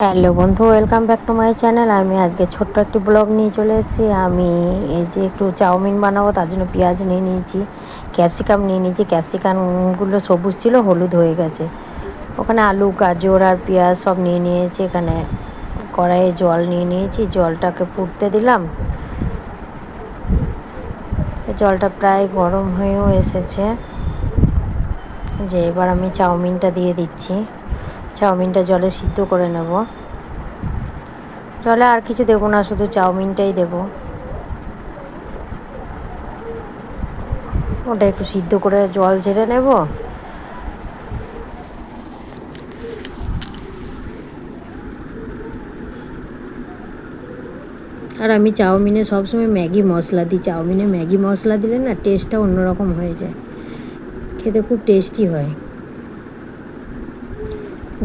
Hello বন্ধু, welcome back to my channel. আমি আজকে ছোট্ট একটি ব্লগ নিয়ে চলে এসেছি। আমি এই যে একটু চাউমিন বানাবো, তার জন্য পেঁয়াজ নিয়ে নিয়েছি, ক্যাপসিকাম নিয়ে নিয়েছি। ক্যাপসিকামগুলো সবুজ ছিল, হলুদ হয়ে গেছে। ওখানে আলু, গাজর আর পেঁয়াজ সব নিয়ে নিয়েছি। এখানে কড়াইয়ে জল নিয়ে নিয়েছি, জলটাকে ফুটতে দিলাম। জলটা প্রায় গরম হয়েও এসেছে। যে এবার আমি চাউমিনটা দিয়ে দিচ্ছি। চাউমিনটা জলে সিদ্ধ করে নেব। জলে আর কিছু দেবো না, শুধু চাউমিনটাই দেবো। ওটা একটু সিদ্ধ করে জল ঝেড়ে নেব। আর আমি চাউমিনে সবসময় ম্যাগি মশলা দিই। চাউমিনে ম্যাগি মশলা দিলে না টেস্টটা অন্যরকম হয়ে যায়, খেতে খুব টেস্টি হয়।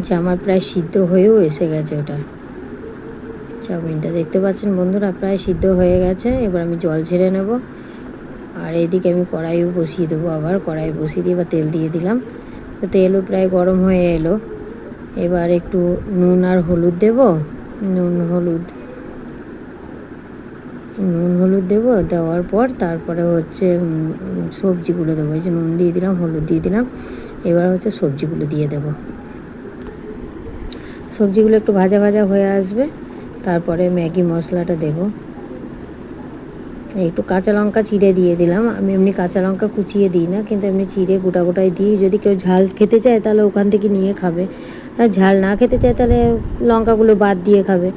যে আমার প্রায় সিদ্ধ হয়েও এসে গেছে ওটা। চাউমিনটা দেখতে পাচ্ছেন বন্ধুরা, প্রায় সিদ্ধ হয়ে গেছে। এবার আমি জল ঝেড়ে নেব। আর এইদিকে আমি কড়াইও বসিয়ে দেবো। আবার কড়াই বসিয়ে দিয়ে এবার তেল দিয়ে দিলাম। তো তেলও প্রায় গরম হয়ে এলো। এবার একটু নুন আর হলুদ দেব। নুন হলুদ দেবো। দেওয়ার পর তারপরে হচ্ছে সবজিগুলো দেবো। এই যে নুন দিয়ে দিলাম, হলুদ দিয়ে দিলাম। এবার হচ্ছে সবজিগুলো দিয়ে দেব। সবজিগুলো একটু ভাজা ভাজা হয়ে আসবে, তারপরে ম্যাগি মশলাটা দেব। একটু কাঁচা লঙ্কা চিড়ে দিয়ে দিলাম। আমি এমনি কাঁচা লঙ্কা কুচিয়ে দিই না, কিন্তু এমনি চিড়ে গোটা গোটাই দিই। যদি কেউ ঝাল খেতে চায় তাহলে ওখান থেকে নিয়ে খাবে, আর ঝাল না খেতে চায় তাহলে লঙ্কাগুলো বাদ দিয়ে খাবে।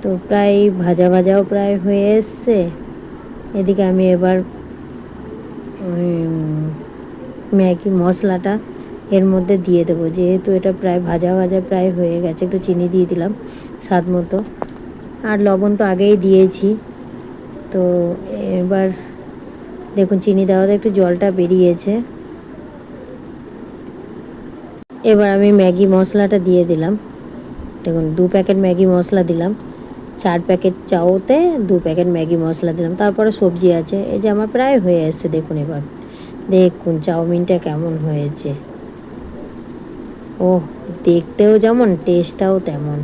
তো প্রায় ভাজা ভাজাও প্রায় হয়ে এসছে। এদিকে আমি এবার ম্যাগি মশলাটা এর মধ্যে দিয়ে দেবো। যেহেতু এটা প্রায় ভাজা ভাজা প্রায় হয়ে গেছে, একটু চিনি দিয়ে দিলাম স্বাদ মতো। আর লবণ তো আগেই দিয়েছি। তো এবার দেখুন চিনি দেওয়াতে একটু জলটা বেরিয়েছে। এবার আমি ম্যাগি মশলাটা দিয়ে দিলাম। দেখুন 2 প্যাকেট ম্যাগি মশলা দিলাম। 4 প্যাকেট চাউতে 2 প্যাকেট ম্যাগি মশলা দিলাম। তারপরে সবজি আছে। এই যে আমার প্রায় হয়ে এসছে। দেখুন এবার দেখুন চাউমিনটা কেমন হয়েছে। ও দেখতেও যেমন, টেস্টটাও তেমন,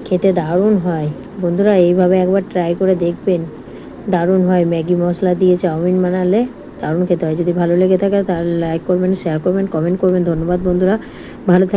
খেতে দারুণ হয়। বন্ধুরা এইভাবে একবার ট্রাই করে দেখবেন, দারুণ হয়। ম্যাগি মশলা দিয়ে চাউমিন বানালে দারুণ খেতে হয়। যদি ভালো লেগে থাকে তাহলে লাইক করবেন, শেয়ার করবেন, কমেন্ট করবেন। ধন্যবাদ বন্ধুরা, ভালো থাকবেন।